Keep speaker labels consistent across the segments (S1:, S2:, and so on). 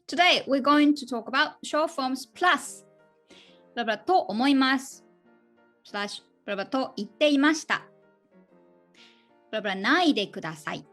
S1: Today, we're going to talk about short forms plus ブラブラと思いますスラッシュブラブラと言っていましたブラブラないでください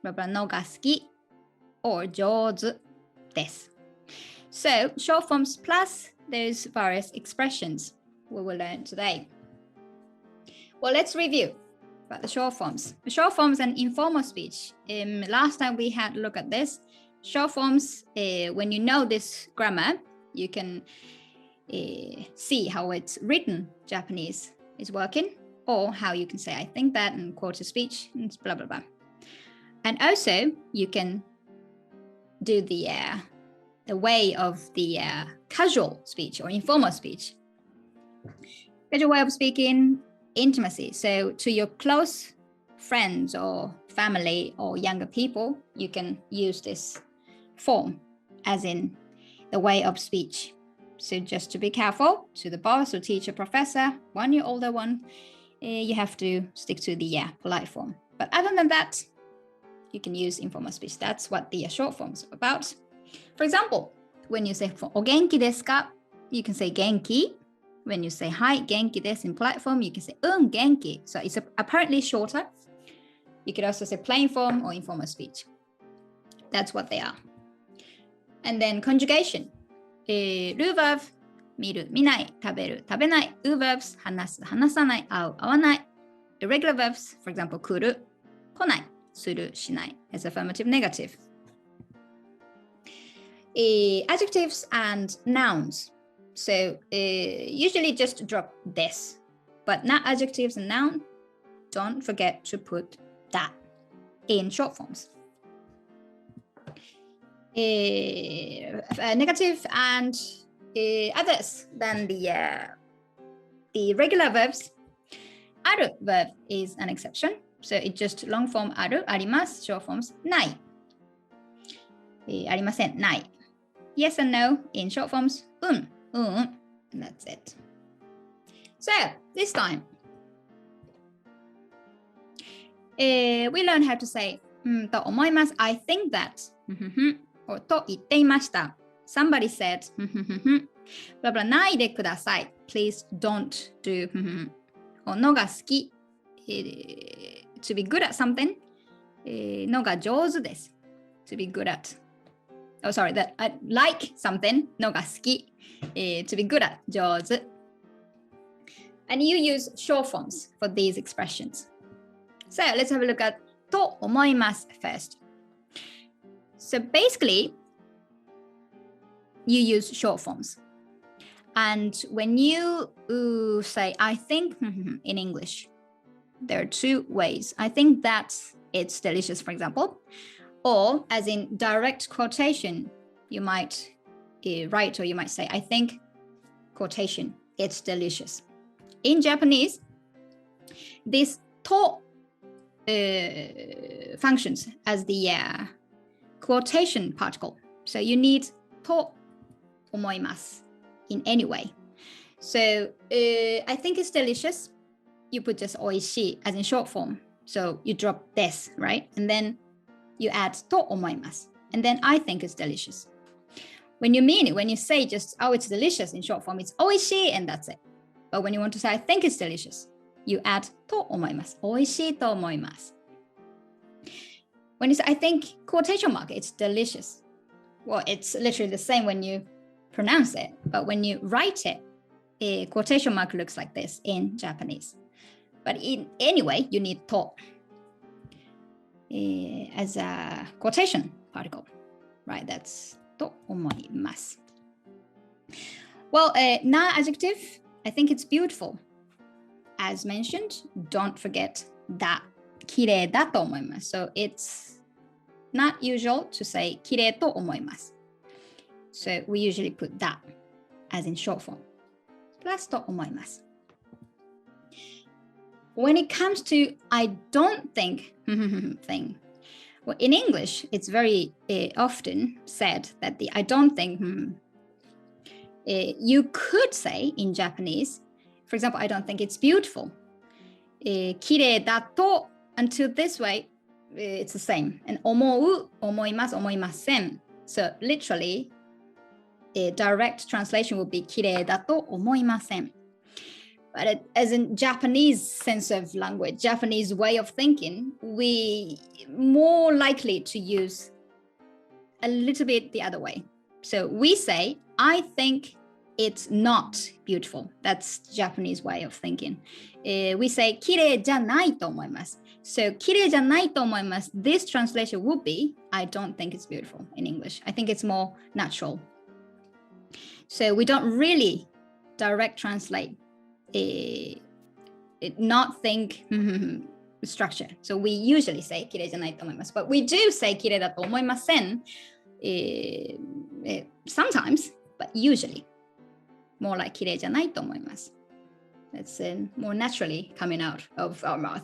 S1: ブラブラのが好き or 上手です So, short forms plus there's various expressions we will learn today. Well, let's review about the short forms. The short forms and informal speech. Last time we had a look at this. Short forms, when you know this grammar, you can see how it's written Japanese is working, or how you can say I think that in quarter speech, and blah, blah, blah. And also, you can do the way of the casual speech or informal speech. Casual way of speaking, intimacy. So to your close friends or family or younger people, you can use this form as in the way of speech. So just to be careful, to the boss or teacher, professor, 1 year older one, you have to stick to the polite form. But other than that, you can use informal speech. That's what the short forms are about. For example, when you say お元気ですか? You can say 元気. When you say はい、元気です in polite form, you can say 元気. So it's apparently shorter. You could also say plain form or informal speech. That's what they are. And then conjugation. ルーバーブ、見る、見ない、食べる、食べない。ウーバーブス、話す、話さない、会う、会わない。Irregular verbs, for example, 来る、来ない、する、しない。As affirmative, negative. Adjectives and nouns. So usually just drop this. But not adjectives and noun, don't forget to put that in short forms. Negative and others than the regular verbs. ある verb is an exception. So it's just long form ある、あります。Short forms ない。ありません、ない。Yes and no in short forms うん、and that's it. So this time, we learn how to say と思います。I think that or と言っていました。Somebody said ブラブラないでください。Please don't do のが好き。To be good at something のが上手です。To be good at Oh, sorry, that I like something のが好き to be good at 上手 And you use short forms for these expressions. So let's have a look at と思います first. So basically, you use short forms. And when you say I think in English, there are two ways. I think that it's delicious, for example. Or as in direct quotation, you might write or you might say, I think, quotation, it's delicious. In Japanese, this to functions as the quotation particle. So you need to 思います in any way. So I think it's delicious. You put just おいしい as in short form. So you drop this, right? And then you add と思います and then I think it's delicious. When you mean it, when you say just oh it's delicious in short form, it's おいしい and that's it. But when you want to say I think it's delicious, you add と思います おいしいと思います When you say I think quotation mark, it's delicious. Well, it's literally the same when you pronounce it, but when you write it, a quotation mark looks like this in Japanese. But anyway, you need とas a quotation particle, right? That's と思います Well, non-adjective, I think it's beautiful. As mentioned, don't forget that 綺麗だと思います So it's not usual to say 綺麗と思います So we usually put that as in short form. Plus と思います When it comes to I don't think thing, well, in English, it's very often said that the I don't think, you could say in Japanese, for example, I don't think it's beautiful. 綺麗だと until this way, it's the same. And 思う、思います、思いません So literally, a direct translation would be 綺麗だと思いません。But as in Japanese sense of language, Japanese way of thinking, we more likely to use a little bit the other way. So we say, I think it's not beautiful. That's Japanese way of thinking. We say, 綺麗じゃないと思います。So, 綺麗じゃないと思います。This translation would be, I don't think it's beautiful in English. I think it's more natural. So we don't really direct translate, not think structure. So we usually say 綺麗じゃないと思います。But we do say 綺麗だと思いません。Sometimes, but usually. More like 綺麗じゃないと思います。That's more naturally coming out of our mouth.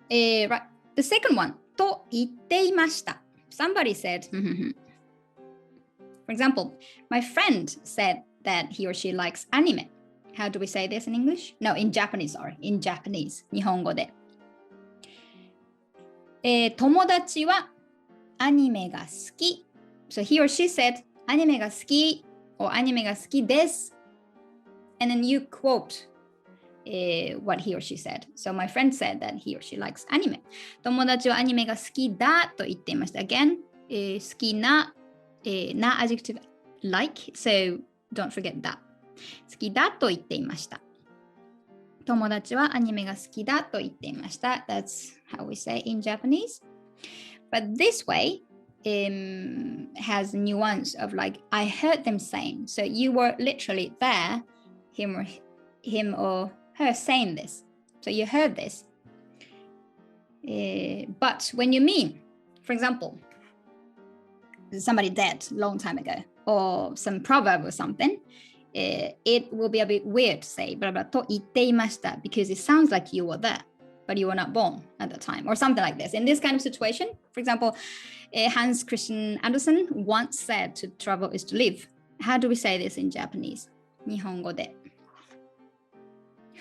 S1: Right. The second one, と言っていました。Somebody said, for example, my friend said that he or she likes anime. How do we say this in English? No, in Japanese, sorry. In Japanese. 日本語で。友達はアニメが好き。So he or she said, アニメが好き or アニメが好きです。And then you quote what he or she said. So my friend said that he or she likes anime. 友達はアニメが好きだと言っていました。Again, 好きな、な adjective like. So don't forget that. 好きだと言っていました。友達はアニメが好きだと言っていました。That's how we say in Japanese. But this way has nuance of like, I heard them saying. So you were literally there, him or her saying this. So you heard this. But when you mean, for example, somebody dead a long time ago, or some proverb or something, it will be a bit weird to say, と言っていました because it sounds like you were there, but you were not born at the time, or something like this. In this kind of situation, for example, Hans Christian Andersen once said to travel is to live. How do we say this in Japanese? 日本語で。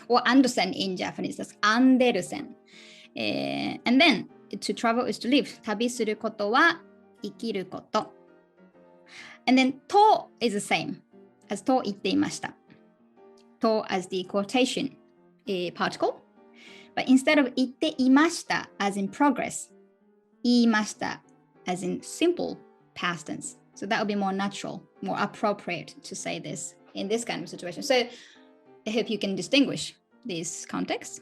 S1: Or Andersen in Japanese, that's Andersen. And then, to travel is to live. 旅することは生きること。And then, と is the same as と言っていました。と as the quotation particle. But instead of 言っていました as in progress, 言いました as in simple past tense. So that would be more natural, more appropriate to say this in this kind of situation. So I hope you can distinguish these contexts.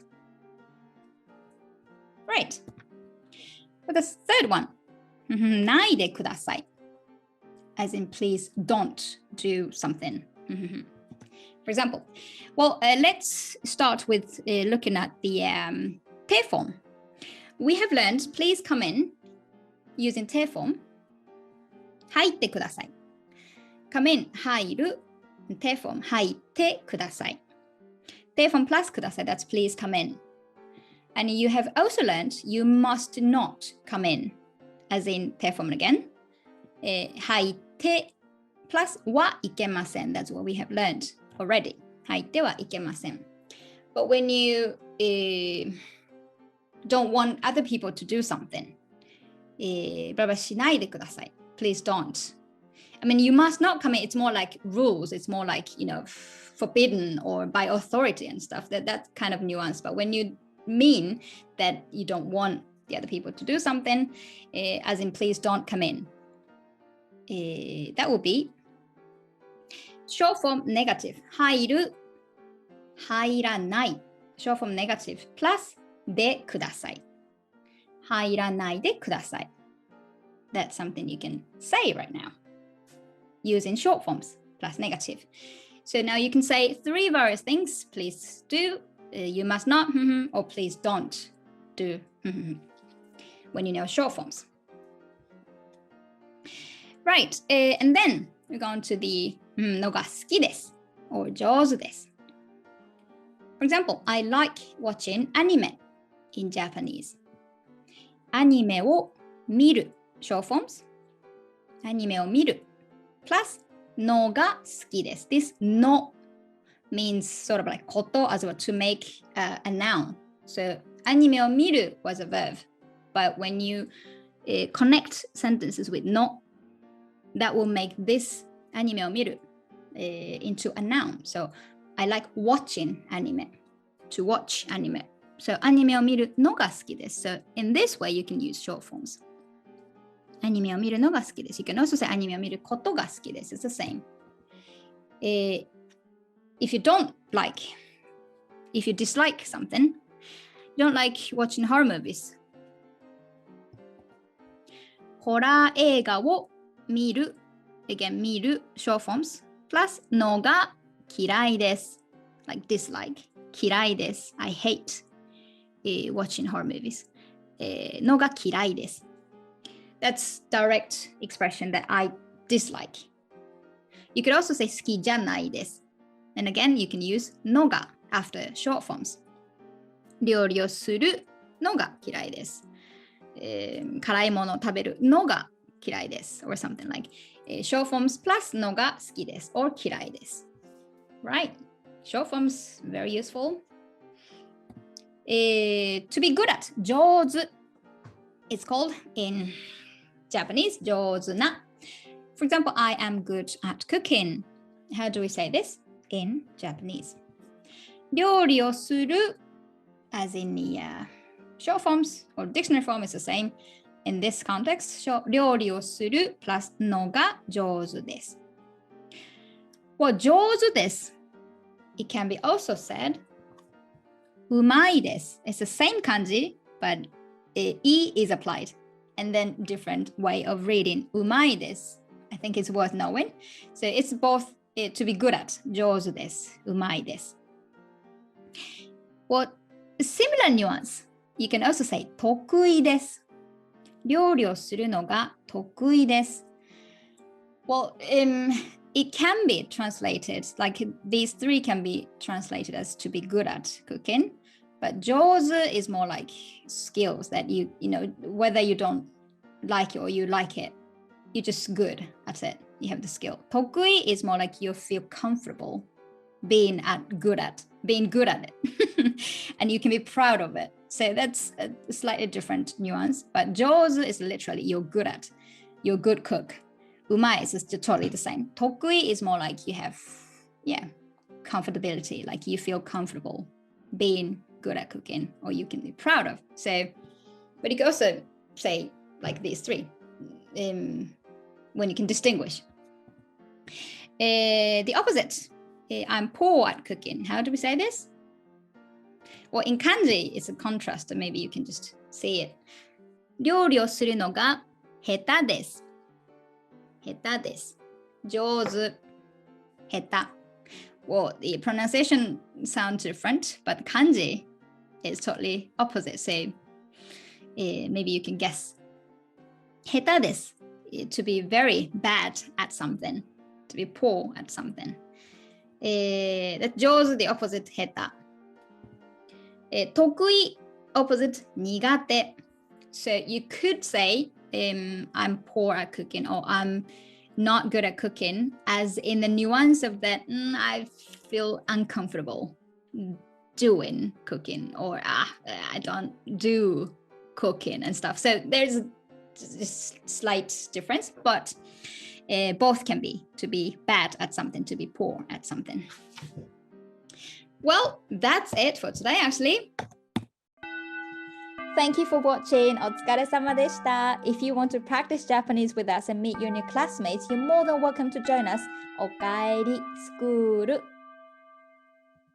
S1: Right. For the third one, ないでください. As in, please don't do something. For example, well, let's start with looking at the pair form. We have learned, please come in, using pair form. 入ってください. Come in, 入る. Pair form, 入ってください. Pair form plus ください, that's please come in. And you have also learned, you must not come in, as in pair form again. 入ってplus はいけません. That's what we have learned already. 入ってはいけません. But when you don't want other people to do something, バラしないでください. Please don't. I mean, you must not come in. It's more like rules. It's more like, you know, forbidden or by authority and stuff. That kind of nuance. But when you mean that you don't want the other people to do something, as in please don't come in, that would be short form negative. 入る、入らない。short form negative plus でください。入らないでください。That's something you can say right now using short forms plus negative. So now you can say three various things. Please do, you must not, or please don't do when you know short forms. Right, and then we're going to the のが好きです or 上手です. For example, I like watching anime in Japanese. アニメを見る short forms. アニメを見る plus のが好きです. This の means sort of like こと as well to make a noun. So アニメを見る was a verb. But when you connect sentences with の that will make this アニメを見る、into a noun. So I like watching anime. To watch anime. So アニメを見るのが好きです。So in this way you can use short forms. アニメを見るのが好きです。You can also say アニメを見ることが好きです。It's the same. If you dislike something, you don't like watching horror movies. ホラー映画を見る again 見る short forms plus のが嫌いです like dislike 嫌いです I hate watching horror movies のが嫌いです That's direct expression that I dislike. You could also say 好きじゃないです and again you can use のが after short forms 料理をするのが嫌いです、辛いものを食べるのが嫌いです or something like short forms plus のが好きです or 嫌いです right short forms very useful to be good at 上手 it's called in Japanese 上手な for example I am good at cooking how do we say this in Japanese 料理をする as in the short forms or dictionary form is the same In this context, 料理をする plus のが上手です。Well, 上手です。It can be also said うまいです。It's the same 漢字 but E is applied and then different way of reading うまいです。I think it's worth knowing. So it's both to be good at 上手です。うまいです。Well, similar nuance. You can also say 得意です。料理をするのが得意です。Well, it can be translated, like these three can be translated as to be good at cooking, but 上手 is more like skills that you know, whether you don't like it or you like it, you're just good at it. You have the skill. 得意 is more like you feel comfortable being good at it. And you can be proud of it. So that's a slightly different nuance. But 上手 is literally you're good at. You're a good cook. うまい is just totally the same. 得意 is more like you have, comfortability. Like you feel comfortable being good at cooking or you can be proud of. So, but you can also say like these three when you can distinguish. The opposite. I'm poor at cooking. How do we say this? Well, in kanji, it's a contrast, so maybe you can just see it. 料理をするのが下手です。下手です。上手。下手。Well, the pronunciation sounds different, but kanji is totally opposite. So maybe you can guess. 下手です。To be very bad at something. To be poor at something. 上手 the opposite 下手。得意 opposite 苦手 so you could say I'm poor at cooking or I'm not good at cooking as in the nuance of that I feel uncomfortable doing cooking or I don't do cooking and stuff so there's a slight difference but both can be to be bad at something to be poor at something. Well, that's it for today, actually. Thank you for watching. お疲れ様でした。If you want to practice Japanese with us and meet your new classmates, you're more than welcome to join us. おかえりスクール